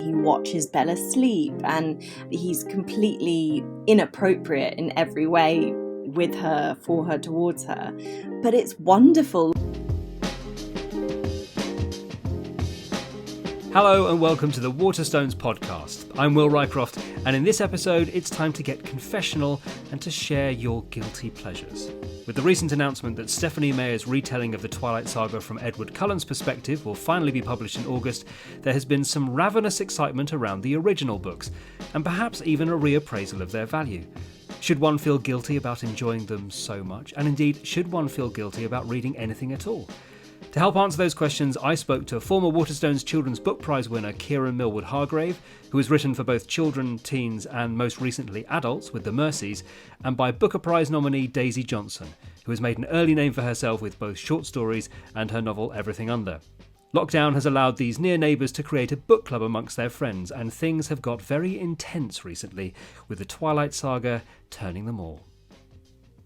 he watches Bella sleep, and he's completely inappropriate in every way with her, for her, towards her. But it's wonderful. Hello and welcome to the Waterstones podcast. I'm Will Rycroft, and in this episode it's time to get confessional and to share your guilty pleasures. With the recent announcement that Stephanie Meyer's retelling of the Twilight saga from Edward Cullen's perspective will finally be published in August, there has been some ravenous excitement around the original books, and perhaps even a reappraisal of their value. Should one feel guilty about enjoying them so much? And indeed, should one feel guilty about reading anything at all? To help answer those questions, I spoke to former Waterstones Children's Book Prize winner Kiran Millwood Hargrave, who has written for both children, teens and most recently adults with the Mercies, and by Booker Prize-nominee Daisy Johnson, who has made an early name for herself with both short stories and her novel Everything Under. Lockdown has allowed these near-neighbours to create a book club amongst their friends, and things have got very intense recently, with the Twilight saga turning them all.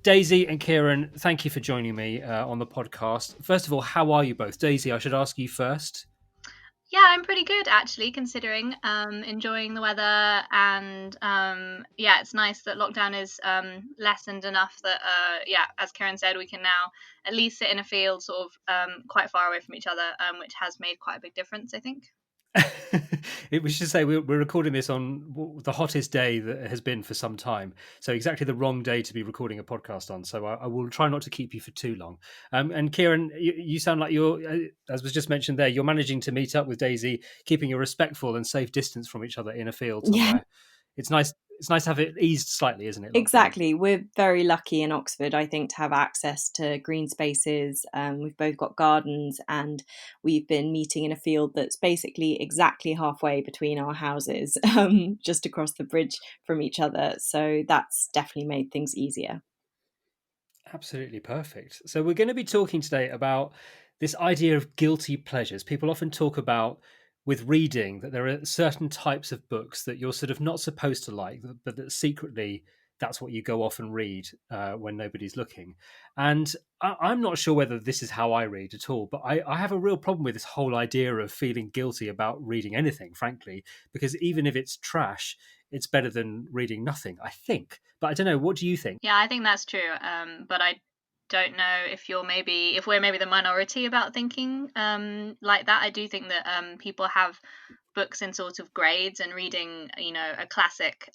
Daisy and Kiran, thank you for joining me on the podcast. First of all, how are you both? Daisy, I should ask you first. Yeah, I'm pretty good actually, considering enjoying the weather, and it's nice that lockdown is lessened enough that as Kiran said, we can now at least sit in a field sort of quite far away from each other, which has made quite a big difference, I think. We should say we're recording this on the hottest day that has been for some time, so exactly the wrong day to be recording a podcast on, so I will try not to keep you for too long. And Kiran, you sound like you're, as was just mentioned there, you're managing to meet up with Daisy, keeping a respectful and safe distance from each other in a field somewhere. Yeah. It's nice to have it eased slightly, isn't it? Lockdown? Exactly. We're very lucky in Oxford, I think, to have access to green spaces. We've both got gardens, and we've been meeting in a field that's basically exactly halfway between our houses, just across the bridge from each other. So that's definitely made things easier. Absolutely perfect. So we're going to be talking today about this idea of guilty pleasures. People often talk about with reading that there are certain types of books that you're sort of not supposed to like, but that secretly that's what you go off and read when nobody's looking. And I'm not sure whether this is how I read at all, but I have a real problem with this whole idea of feeling guilty about reading anything, frankly, because even if it's trash, it's better than reading nothing, I think. But I don't know, what do you think? Yeah, I think that's true. But I don't know if we're maybe the minority about thinking like that. I do think that people have books in sort of grades, and reading, a classic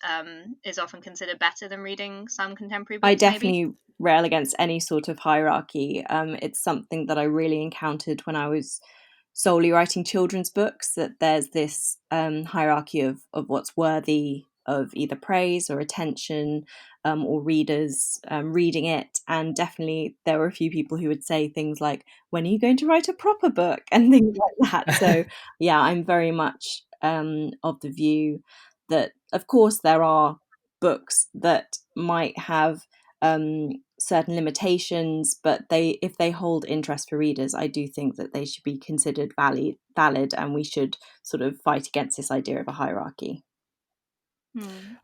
is often considered better than reading some contemporary books. I definitely rail against any sort of hierarchy. It's something that I really encountered when I was solely writing children's books, that there's this hierarchy of what's worthy of either praise or attention, or readers reading it. And definitely there were a few people who would say things like, when are you going to write a proper book, and things like that. So yeah, I'm very much of the view that of course there are books that might have certain limitations, but if they hold interest for readers, I do think that they should be considered valid, and we should sort of fight against this idea of a hierarchy.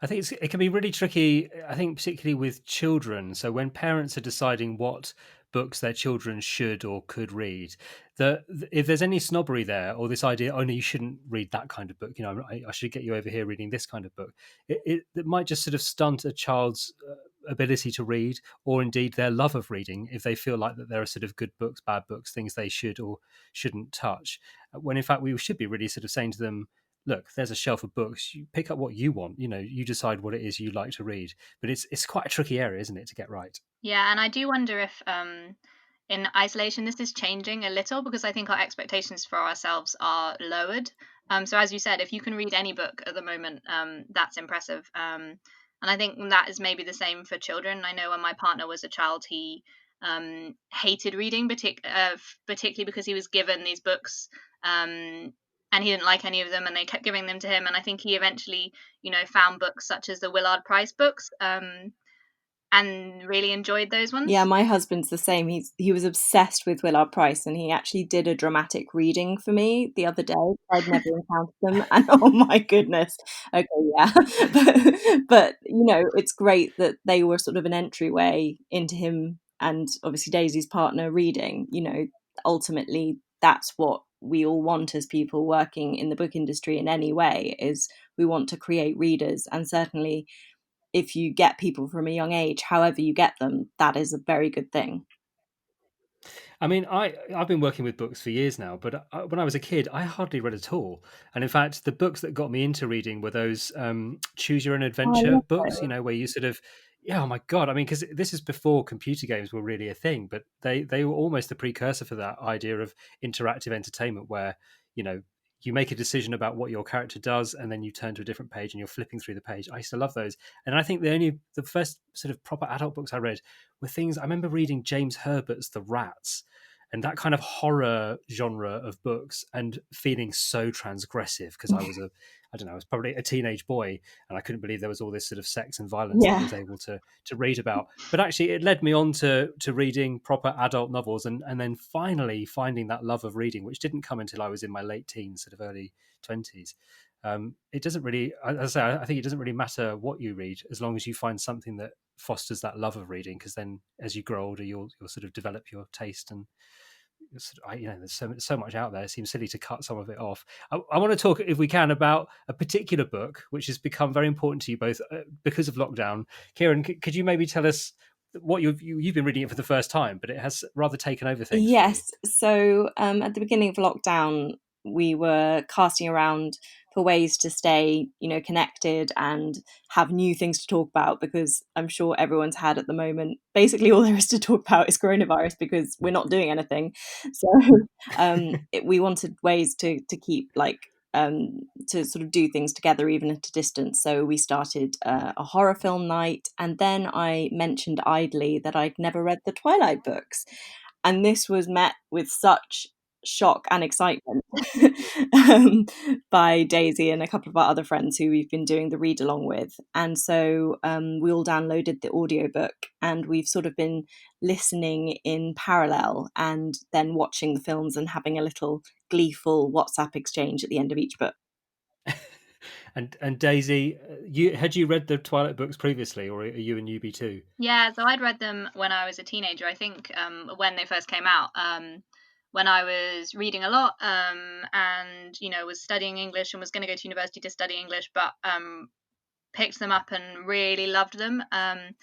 I think it can be really tricky, I think, particularly with children. So when parents are deciding what books their children should or could read, that if there's any snobbery there, or this idea, oh no, you shouldn't read that kind of book, I should get you over here reading this kind of book, it might just sort of stunt a child's ability to read, or indeed their love of reading, if they feel like that there are sort of good books, bad books, things they should or shouldn't touch, when in fact we should be really sort of saying to them, look, there's a shelf of books, you pick up what you want, you decide what it is you like to read. But it's quite a tricky area, isn't it, to get right? Yeah, and I do wonder if in isolation this is changing a little, because I think our expectations for ourselves are lowered. So as you said, if you can read any book at the moment, that's impressive. And I think that is maybe the same for children. I know when my partner was a child, he hated reading, particularly because he was given these books, and he didn't like any of them, and they kept giving them to him. And I think he eventually, found books such as the Willard Price books, and really enjoyed those ones. Yeah, my husband's the same. He was obsessed with Willard Price, and he actually did a dramatic reading for me the other day. I'd never encountered them, and oh my goodness. Okay, yeah. but it's great that they were sort of an entryway into him and obviously Daisy's partner reading. Ultimately that's what we all want as people working in the book industry in any way, is we want to create readers. And certainly if you get people from a young age, however you get them, that is a very good thing. I mean, I've been working with books for years now, but when I was a kid, I hardly read at all. And in fact, the books that got me into reading were those choose your own Oh, I adventure love books. those. You know, where you sort of, yeah, oh my god. I mean, because this is before computer games were really a thing, but they were almost the precursor for that idea of interactive entertainment, where you know you make a decision about what your character does, and then you turn to a different page and you're flipping through the page. I used to love those, and I think the first sort of proper adult books I read were things. I remember reading James Herbert's The Rats, and that kind of horror genre of books, and feeling so transgressive because I don't know, I was probably a teenage boy, and I couldn't believe there was all this sort of sex and violence that I Yeah. was able to read about. But actually, it led me on to reading proper adult novels, and then finally finding that love of reading, which didn't come until I was in my late teens, sort of early 20s. It doesn't really, as I say, I think it doesn't really matter what you read as long as you find something that fosters that love of reading, because then as you grow older, you'll sort of develop your taste. And you know, there's so much out there. It seems silly to cut some of it off. I want to talk, if we can, about a particular book which has become very important to you both because of lockdown. Kiran, could you maybe tell us what you've been reading it for the first time, but it has rather taken over things for you? Yes. So at the beginning of lockdown, we were casting around for ways to stay, connected and have new things to talk about, because I'm sure everyone's had at the moment, basically all there is to talk about is coronavirus because we're not doing anything. So we wanted ways to keep to sort of do things together even at a distance. So we started a horror film night, and then I mentioned idly that I'd never read the Twilight books, and this was met with such shock and excitement um, by Daisy and a couple of our other friends who we've been doing the read along with. And so we all downloaded the audiobook, and we've sort of been listening in parallel and then watching the films and having a little gleeful WhatsApp exchange at the end of each book. And Daisy, you read the Twilight books previously, or are you a newbie too? Yeah, so I'd read them when I was a teenager. I think when they first came out, when I was reading a lot, and was studying English and was going to go to university to study English, but picked them up and really loved them. And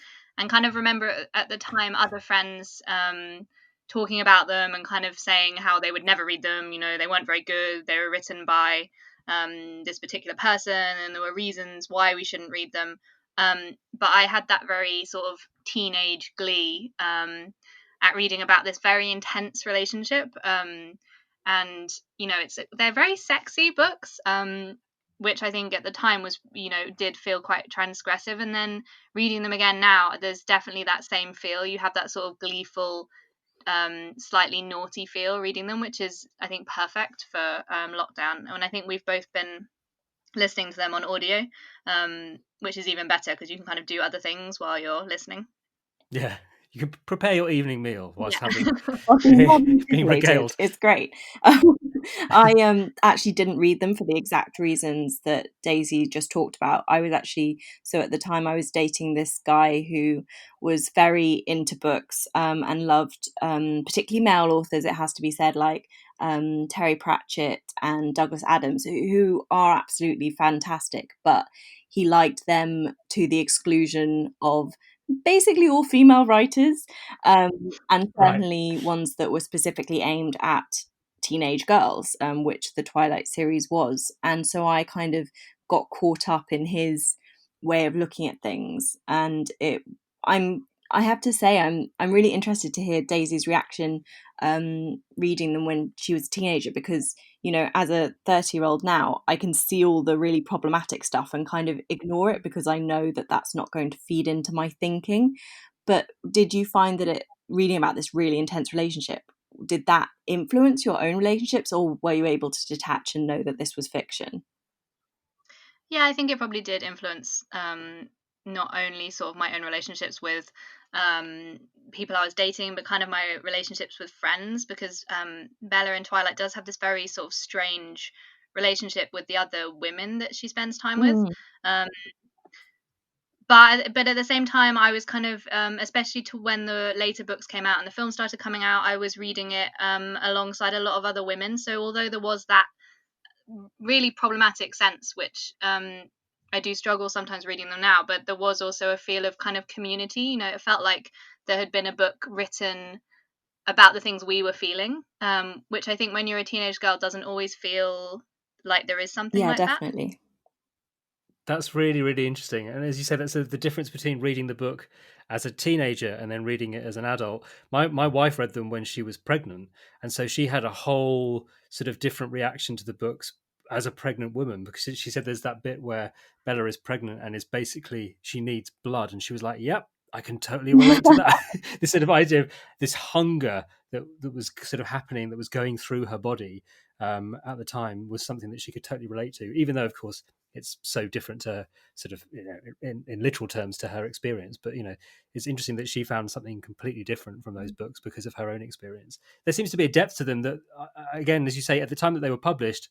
kind of remember at the time other friends talking about them and kind of saying how they would never read them. They weren't very good. They were written by this particular person, and there were reasons why we shouldn't read them. But I had that very sort of teenage glee at reading about this very intense relationship. And they're very sexy books, which I think at the time was, did feel quite transgressive. And then reading them again now, there's definitely that same feel. You have that sort of gleeful, slightly naughty feel reading them, which is, I think, perfect for lockdown. And I think we've both been listening to them on audio, which is even better because you can kind of do other things while you're listening. Yeah, you can prepare your evening meal whilst Yeah. having Well, being regaled. it's great. I actually didn't read them for the exact reasons that Daisy just talked about. I was actually, so at the time I was dating this guy who was very into books and loved particularly male authors, it has to be said, like Terry Pratchett and Douglas Adams, who are absolutely fantastic, but he liked them to the exclusion of basically all female writers, and Right. certainly ones that were specifically aimed at teenage girls, which the Twilight series was. And so I kind of got caught up in his way of looking at things, and I have to say I'm really interested to hear Daisy's reaction reading them when she was a teenager, because as a 30-year-old now, I can see all the really problematic stuff and kind of ignore it because I know that that's not going to feed into my thinking. But did you find that reading about this really intense relationship, did that influence your own relationships, or were you able to detach and know that this was fiction? Yeah, I think it probably did influence not only sort of my own relationships with people I was dating, but kind of my relationships with friends, because Bella in Twilight does have this very sort of strange relationship with the other women that she spends time with. Mm. Um, but at the same time, I was kind of, especially to when the later books came out and the film started coming out, I was reading it alongside a lot of other women. So although there was that really problematic sense, which I do struggle sometimes reading them now, but there was also a feel of kind of community. You know, it felt like there had been a book written about the things we were feeling, which I think when you're a teenage girl doesn't always feel like there is something Yeah, like that. definitely. That's really, really interesting. And as you said, that's the difference between reading the book as a teenager and then reading it as an adult. My wife read them when she was pregnant. And so she had a whole sort of different reaction to the books as a pregnant woman, because she said there's that bit where Bella is pregnant and is basically, she needs blood. And she was like, yep, I can totally relate to that. This sort of idea of this hunger that was sort of happening, that was going through her body at the time, was something that she could totally relate to, even though, of course, it's so different to sort of, you know, in literal terms to her experience. But, you know, it's interesting that she found something completely different from those books because of her own experience. There seems to be a depth to them that, again, as you say, at the time that they were published,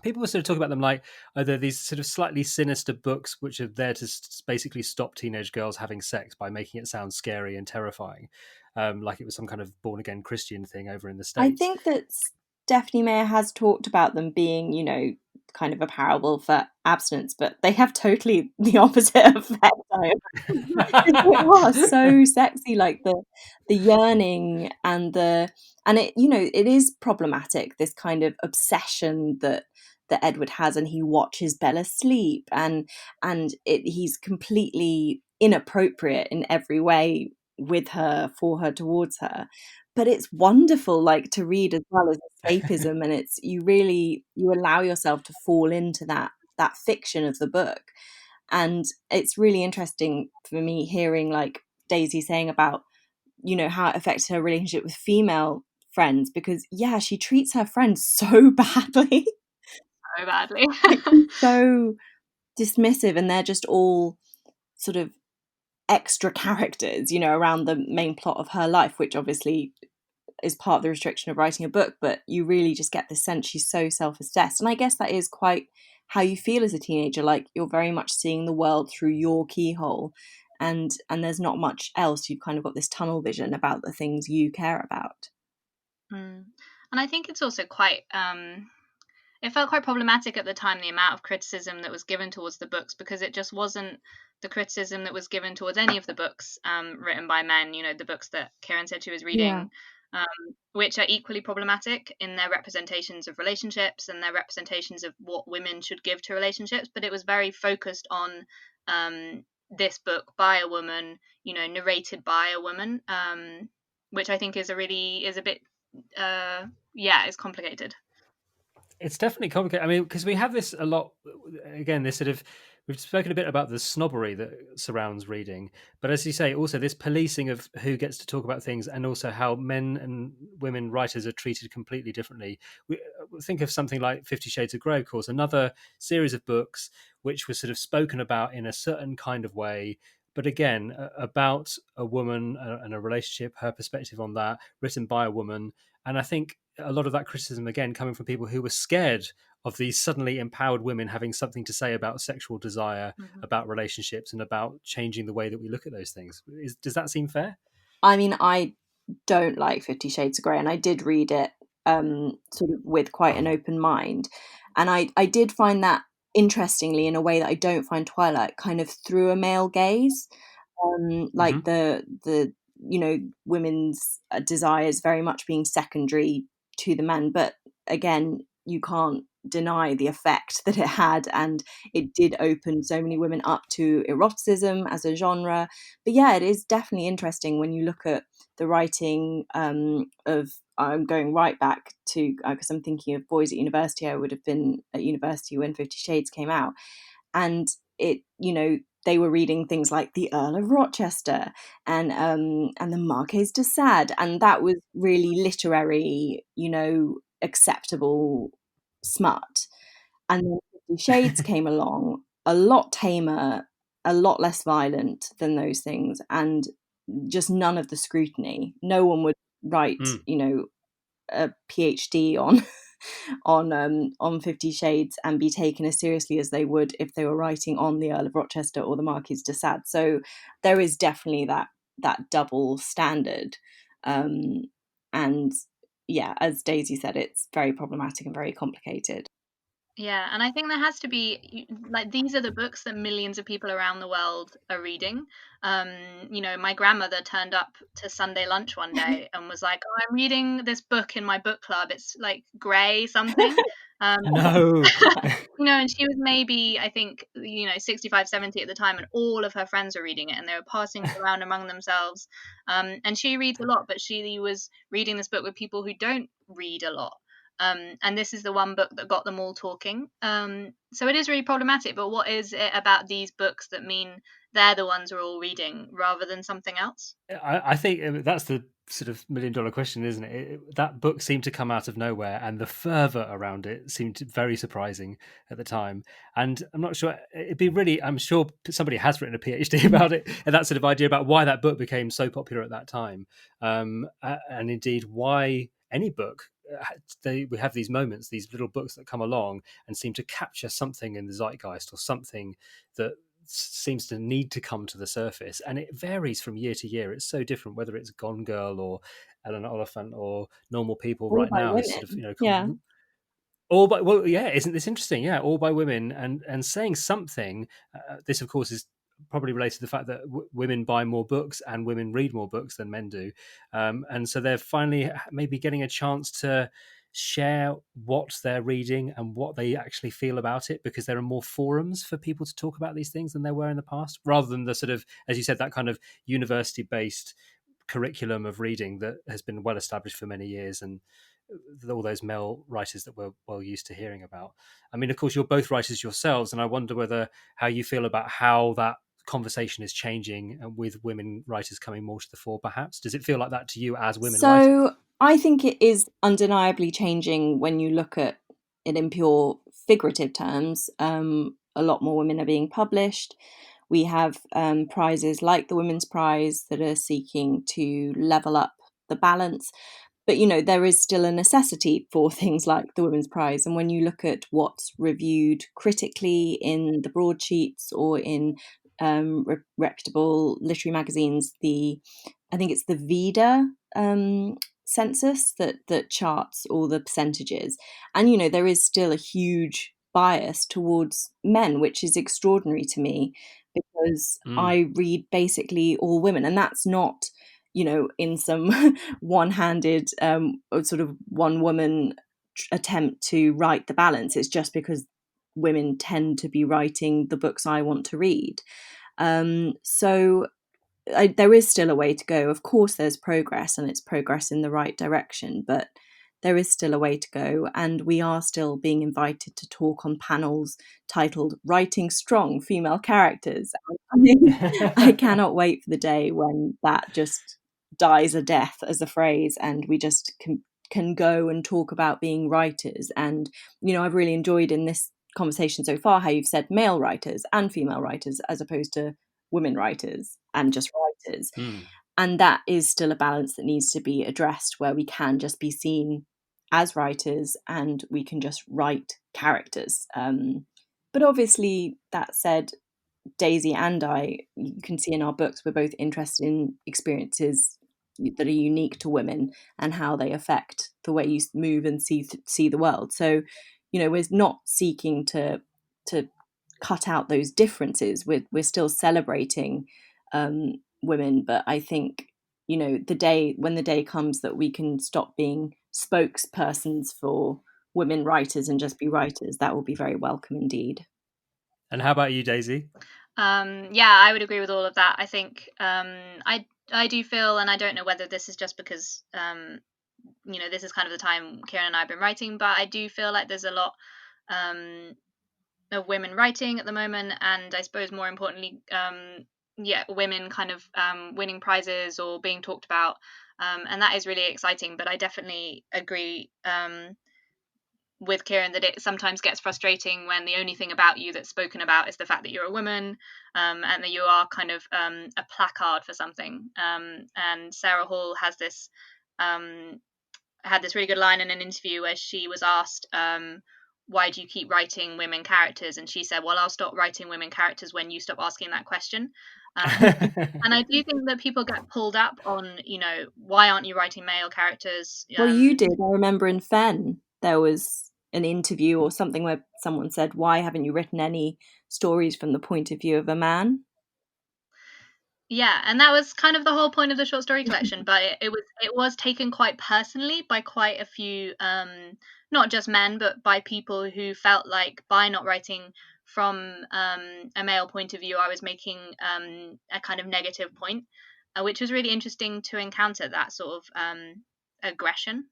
people were sort of talking about them like, oh, they're these sort of slightly sinister books which are there to basically stop teenage girls having sex by making it sound scary and terrifying, like it was some kind of born again Christian thing over in the I States. think that Stephanie Meyer has talked about them being, you know, kind of a parable for abstinence, but they have totally the opposite effect. It was so sexy, like the yearning and it, you know, it is problematic, this kind of obsession that Edward has, and he watches Bella sleep, and he's completely inappropriate in every way with her, for her, towards her. But it's wonderful, like, to read as well as escapism, and it's, you allow yourself to fall into that fiction of the book. And it's really interesting for me hearing, like, Daisy saying about, you know, how it affected her relationship with female friends, because yeah, she treats her friends so badly. So badly. Like, she's so dismissive, and they're just all sort of extra characters, you know, around the main plot of her life, which obviously is part of the restriction of writing a book, but you really just get the sense she's so self-obsessed. And I guess that is quite how you feel as a teenager, like you're very much seeing the world through your keyhole, and there's not much else. You've kind of got this tunnel vision about the things you care about. And I think it's also quite it felt quite problematic at the time, the amount of criticism that was given towards the books, because it just wasn't the criticism that was given towards any of the books written by men. You know, the books that Kiran said she was Yeah. reading, which are equally problematic in their representations of relationships and their representations of what women should give to relationships. But it was very focused on this book by a woman, you know, narrated by a woman, which I think is a bit it's complicated. It's definitely complicated. I mean, because we have this a lot. Again, this sort of, we've spoken a bit about the snobbery that surrounds reading, but as you say, also this policing of who gets to talk about things, and also how men and women writers are treated completely differently. We think of something like 50 Shades of Grey, of course, another series of books which was sort of spoken about in a certain kind of way, but again, about a woman and a relationship, her perspective on that, written by a woman. And I think a lot of that criticism, again, coming from people who were scared of these suddenly empowered women having something to say about sexual desire, about relationships, and about changing the way that we look at those things. Does that seem fair? I mean, I don't like 50 Shades of Grey, and I did read it sort of with quite an open mind. And I did find that, interestingly, in a way that I don't find Twilight, kind of through a male gaze. Like the you know, women's desires very much being secondary to the men, but again, you can't deny the effect that it had, and it did open so many women up to eroticism as a genre. But yeah, it is definitely interesting when you look at the writing of, I'm going right back to, because I'm thinking of boys at university. I would have been at university when 50 Shades came out, and it, you know, they were reading things like the Earl of Rochester and the Marquise de Sade, and that was really literary, you know, acceptable smut. And then 50 Shades came along, a lot tamer, a lot less violent than those things, and just none of the scrutiny. No one would write, you know, a PhD on on 50 Shades and be taken as seriously as they would if they were writing on the Earl of Rochester or the Marquis de Sade. So there is definitely that double standard, and yeah, as Daisy said, it's very problematic and very complicated. Yeah, and I think there has to be like these are the books that millions of people around the world are reading. My grandmother turned up to Sunday lunch one day and was like, "Oh, I'm reading this book in my book club. It's like Grey something." Um, No. and she was maybe, I think, 65, 70 at the time, and all of her friends were reading it and they were passing it around among themselves. And she reads a lot, but she was reading this book with people who don't read a lot. And this is the one book that got them all talking. So it is really problematic, but what is it about these books that mean they're the ones we're all reading rather than something else? I think that's the sort of $1 million question, isn't it? That book seemed to come out of nowhere, and the fervor around it seemed very surprising at the time. And I'm not sure it'd be really. I'm sure somebody has written a PhD about it, and that sort of idea about why that book became so popular at that time, and indeed why any book. We have these moments, these little books that come along and seem to capture something in the zeitgeist or something that seems to need to come to the surface, and it varies from year to year. It's so different whether it's Gone Girl or Eleanor Oliphant or Normal People. All Right by now has sort of women. Yeah. all by, well, yeah, isn't this interesting? Yeah, all by women, and saying something. This of course is probably related to the fact that women buy more books and women read more books than men do, and so they're finally maybe getting a chance to share what they're reading and what they actually feel about it, because there are more forums for people to talk about these things than there were in the past, rather than the sort of, as you said, that kind of university based curriculum of reading that has been well established for many years, and all those male writers that we're well used to hearing about. I mean, of course, you're both writers yourselves, and I wonder whether how you feel about how that conversation is changing with women writers coming more to the fore, perhaps. Does it feel like that to you as women writers? So I think it is undeniably changing when you look at it in pure figurative terms. A lot more women are being published. We have prizes like the Women's Prize that are seeking to level up the balance. But, there is still a necessity for things like the Women's Prize. And when you look at what's reviewed critically in the broadsheets or in reputable literary magazines, I think it's the Vida census that charts all the percentages. And, there is still a huge bias towards men, which is extraordinary to me, because I read basically all women. And that's not, in some one-handed sort of one woman attempt to write the balance. It's just because women tend to be writing the books I want to read. So there is still a way to go. Of course, there's progress, and it's progress in the right direction, but there is still a way to go, and we are still being invited to talk on panels titled "Writing Strong Female Characters." I cannot wait for the day when that just dies a death as a phrase, and we just can go and talk about being writers. And I've really enjoyed in this conversation so far how you've said male writers and female writers as opposed to women writers and just writers. And that is still a balance that needs to be addressed, where we can just be seen as writers and we can just write characters. But obviously, that said, Daisy and I, you can see in our books, we're both interested in experiences that are unique to women and how they affect the way you move and see the world. So, we're not seeking to cut out those differences. We're still celebrating women, but I think the day comes that we can stop being spokespersons for women writers and just be writers, that will be very welcome indeed. And how about you, Daisy? Yeah, I would agree with all of that. I think I do feel, and I don't know whether this is just because this is kind of the time Kiran and I have been writing, but I do feel like there's a lot of women writing at the moment, and I suppose more importantly, women kind of winning prizes or being talked about, and that is really exciting. But I definitely agree with Kiran that it sometimes gets frustrating when the only thing about you that's spoken about is the fact that you're a woman, and that you are kind of a placard for something. And Sarah Hall has this had this really good line in an interview where she was asked, why do you keep writing women characters? And she said, well, I'll stop writing women characters when you stop asking that question. And I do think that people get pulled up on, why aren't you writing male characters? Well, you did. I remember in Fen there was an interview or something where someone said, "Why haven't you written any stories from the point of view of a man?" Yeah, and that was kind of the whole point of the short story collection, but it was taken quite personally by quite a few, not just men, but by people who felt like by not writing from a male point of view, I was making a kind of negative point, which was really interesting to encounter that sort of aggression.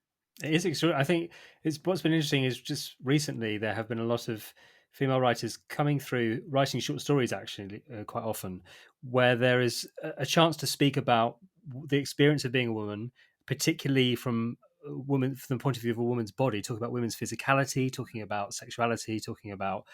It is extraordinary. I think what's been interesting is just recently there have been a lot of female writers coming through writing short stories, actually, quite often, where there is a chance to speak about the experience of being a woman, particularly from from the point of view of a woman's body, talking about women's physicality, talking about sexuality, talking about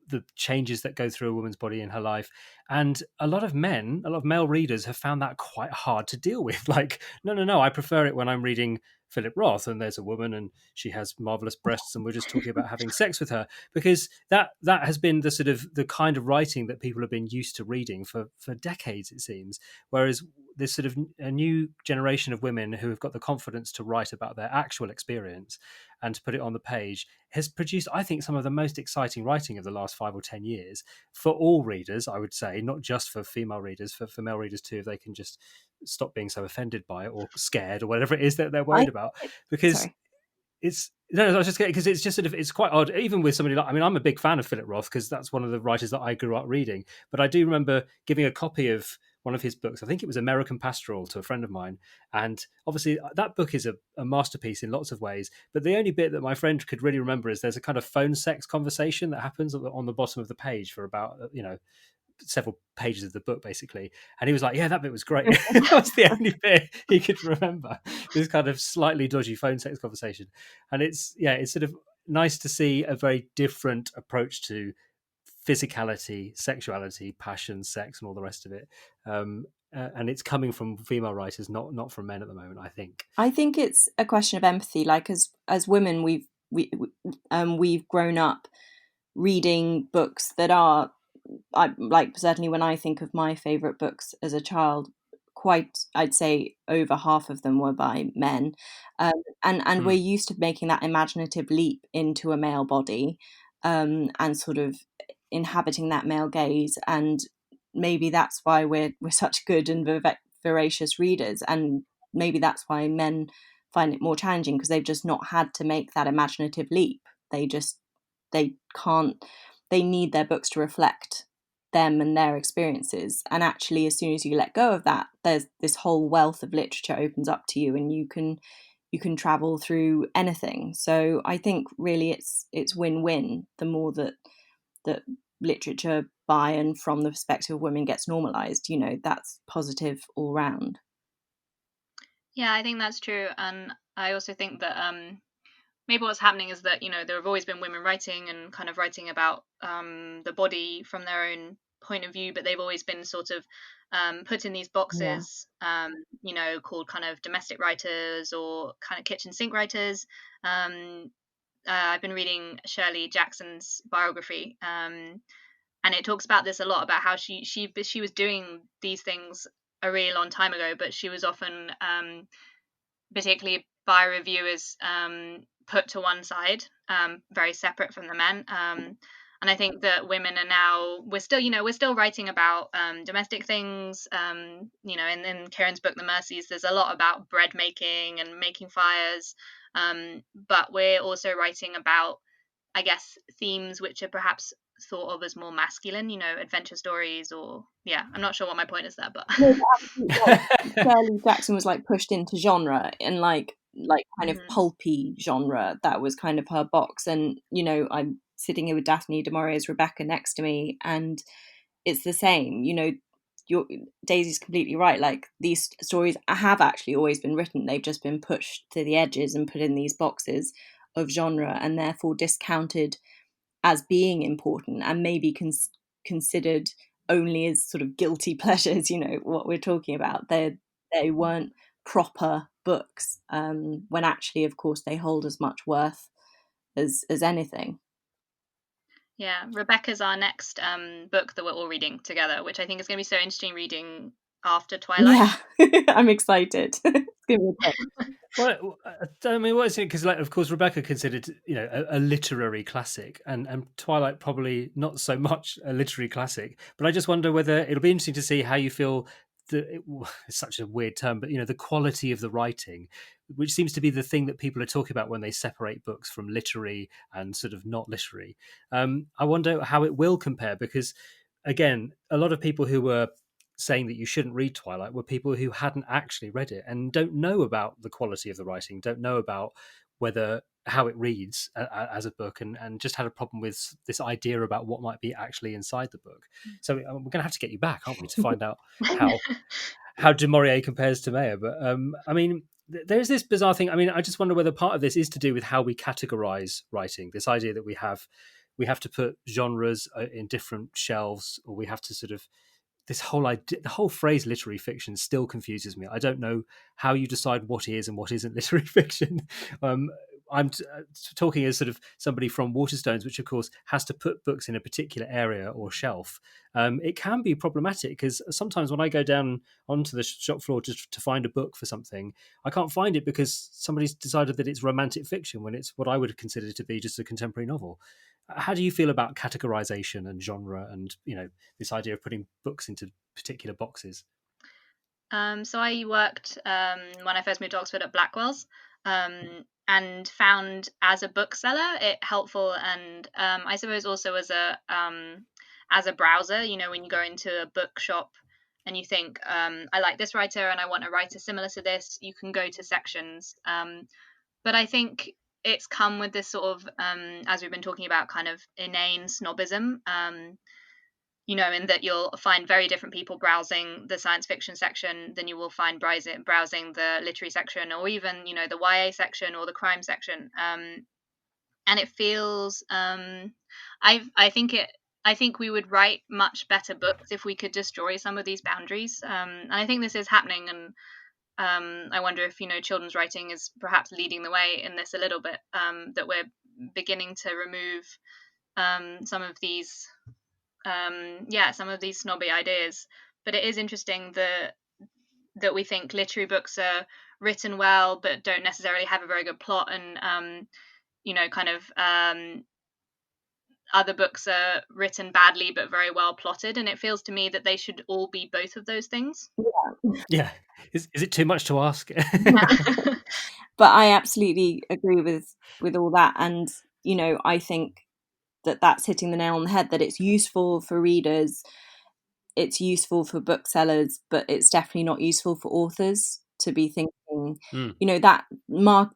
the changes that go through a woman's body in her life. And a lot of male readers have found that quite hard to deal with. Like, no, I prefer it when I'm reading Philip Roth and there's a woman and she has marvelous breasts and we're just talking about having sex with her, because that has been the kind of writing that people have been used to reading for decades, it seems. Whereas this sort of a new generation of women who have got the confidence to write about their actual experience and to put it on the page has produced, I think, some of the most exciting writing of the last 5 or 10 years for all readers, I would say, not just for female readers, for male readers too, if they can just stop being so offended by it or scared or whatever it is that they're I worried about. Because sorry. it's no, I was just because it's just it's quite odd, even with somebody like, I mean, I'm a big fan of Philip Roth because that's one of the writers that I grew up reading. But I do remember giving a copy of one of his books, I think it was American Pastoral, to a friend of mine, and obviously that book is a masterpiece in lots of ways. But the only bit that my friend could really remember is there's a kind of phone sex conversation that happens on the bottom of the page for about several pages of the book, basically. And he was like, yeah, that bit was great. That was the only bit he could remember, this kind of slightly dodgy phone sex conversation. And it's sort of nice to see a very different approach to physicality, sexuality, passion, sex, and all the rest of it. And it's coming from female writers, not from men at the moment, I think. I think it's a question of empathy. Like as women, we've grown up reading books that are, I like, certainly when I think of my favorite books as a child, quite, I'd say over half of them were by men, and we're used to making that imaginative leap into a male body, and sort of inhabiting that male gaze, and maybe that's why we're such good and voracious readers, and maybe that's why men find it more challenging because they've just not had to make that imaginative leap. They can't. They need their books to reflect them and their experiences. And actually, as soon as you let go of that, there's this whole wealth of literature opens up to you, and you can travel through anything. So I think really it's win-win. The more that literature by and from the perspective of women gets normalized, that's positive all round. Yeah, I think that's true, and I also think that maybe what's happening is that there have always been women writing and kind of writing about the body from their own point of view, but they've always been sort of put in these Yeah. boxes, called kind of domestic writers or kind of kitchen sink writers. I've been reading Shirley Jackson's biography, and it talks about this a lot, about how she was doing these things a really long time ago, but she was often, particularly by reviewers, put to one side, very separate from the men. And I think that women are now, we're still writing about domestic things. In Kiran's book, The Mercies, there's a lot about bread making and making fires. But we're also writing about, I guess, themes which are perhaps thought of as more masculine, adventure stories, or yeah, I'm not sure what my point is there, but No, but Shirley Jackson was like pushed into genre and like kind of Mhm. pulpy genre. That was kind of her box. And I'm sitting here with Daphne du Maurier's Rebecca next to me, and it's the same. Your Daisy's completely right. Like, these stories have actually always been written. They've just been pushed to the edges and put in these boxes of genre, and therefore discounted as being important, and maybe considered only as sort of guilty pleasures. What we're talking about. They weren't proper books, when actually, of course, they hold as much worth as anything. Yeah, Rebecca's our next book that we're all reading together, which I think is going to be so interesting reading after Twilight. Yeah, I'm excited. It's gonna be great. Well, I mean, what is it? Because, like, of course, Rebecca considered, a literary classic, and Twilight probably not so much a literary classic. But I just wonder whether it'll be interesting to see how you feel. It's such a weird term, but the quality of the writing, which seems to be the thing that people are talking about when they separate books from literary and sort of not literary. I wonder how it will compare, because, again, a lot of people who were saying that you shouldn't read Twilight were people who hadn't actually read it and don't know about the quality of the writing, don't know about how it reads as a book, and just had a problem with this idea about what might be actually inside the book. So we're going to have to get you back, aren't we, to find out how Du Maurier compares to Meyer. But I mean, there's this bizarre thing. I mean, I just wonder whether part of this is to do with how we categorize writing. This idea that we have to put genres in different shelves, or we have to sort of, this whole idea, the whole phrase literary fiction still confuses me. I don't know how you decide what is and what isn't literary fiction. I'm talking as sort of somebody from Waterstones, which of course has to put books in a particular area or shelf. It can be problematic, because sometimes when I go down onto the shop floor just to find a book for something, I can't find it because somebody's decided that it's romantic fiction when it's what I would consider to be just a contemporary novel. How do you feel about categorization and genre, and this idea of putting books into particular boxes? So I worked when I first moved to Oxford at Blackwell's, and found as a bookseller it helpful, and I suppose also as a browser. When you go into a bookshop and you think, I like this writer and I want a writer similar to this, you can go to sections. But I think it's come with this sort of, as we've been talking about, kind of inane snobism. In that you'll find very different people browsing the science fiction section than you will find browsing the literary section, or even the YA section or the crime section. And it feels, I think we would write much better books if we could destroy some of these boundaries. And I think this is happening, and I wonder if children's writing is perhaps leading the way in this a little bit. That we're beginning to remove some of these some of these snobby ideas. But it is interesting that we think literary books are written well but don't necessarily have a very good plot, and kind of other books are written badly but very well plotted, and it feels to me that they should all be both of those things. Yeah. Is it too much to ask? Yeah. But I absolutely agree with all that, and I think that that's hitting the nail on the head, that it's useful for readers, it's useful for booksellers, but it's definitely not useful for authors to be thinking,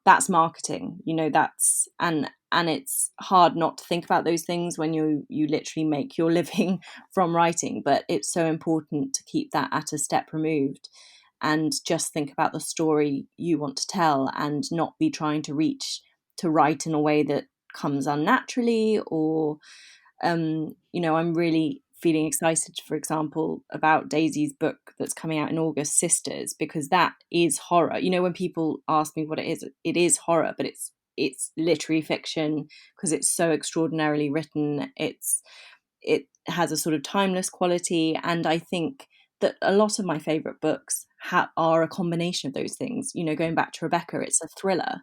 that's marketing, that's, and it's hard not to think about those things when you literally make your living from writing. But it's so important to keep that at a step removed and just think about the story you want to tell, and not be trying to write in a way that comes unnaturally, or I'm really feeling excited, for example, about Daisy's book that's coming out in August, Sisters, because that is horror. When people ask me what it is horror, but it's literary fiction because it's so extraordinarily written. It has a sort of timeless quality, and I think that a lot of my favourite books are a combination of those things. Going back to Rebecca, it's a thriller,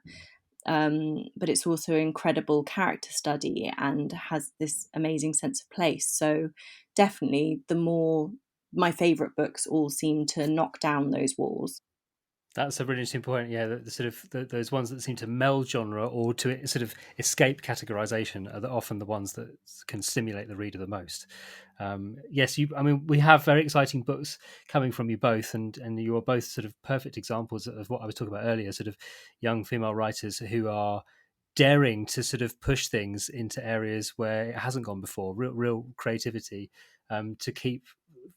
but it's also an incredible character study and has this amazing sense of place. So definitely, my favourite books all seem to knock down those walls. That's a really interesting point. Yeah, the sort of those ones that seem to meld genre or to sort of escape categorization are often the ones that can stimulate the reader the most. Yes, I mean, we have very exciting books coming from you both, and you are both sort of perfect examples of what I was talking about earlier. Sort of young female writers who are daring to sort of push things into areas where it hasn't gone before. Real creativity, to keep,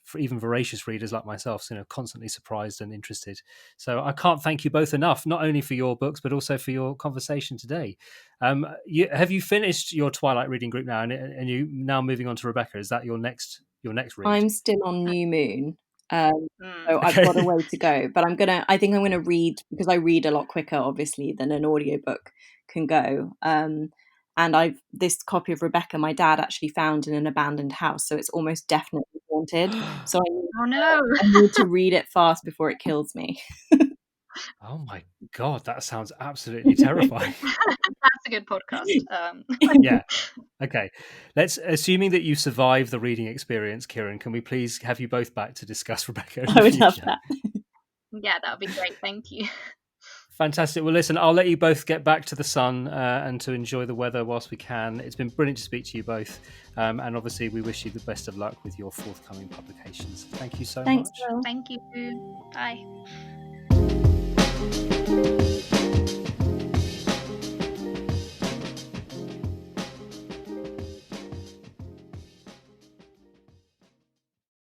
for even voracious readers like myself, constantly surprised and interested. So I can't thank you both enough, not only for your books, but also for your conversation today. Have you finished your Twilight reading group now, and you now moving on to Rebecca? Is that your next read? I'm still on New Moon, So I've got a way to go, but I think I'm gonna read, because I read a lot quicker, obviously, than an audiobook can go. And this copy of Rebecca, my dad actually found in an abandoned house, so it's almost definitely haunted. So I need to read it fast before it kills me. Oh my God, that sounds absolutely terrifying. That's a good podcast. Yeah. Okay. Assuming that you survive the reading experience, Kiran, can we please have you both back to discuss Rebecca? I would love that. Yeah, that would be great. Thank you. Fantastic. Well, listen, I'll let you both get back to the sun and to enjoy the weather whilst we can. It's been brilliant to speak to you both. And obviously, we wish you the best of luck with your forthcoming publications. Thank you so much. Thanks, Will. Thank you. Bye.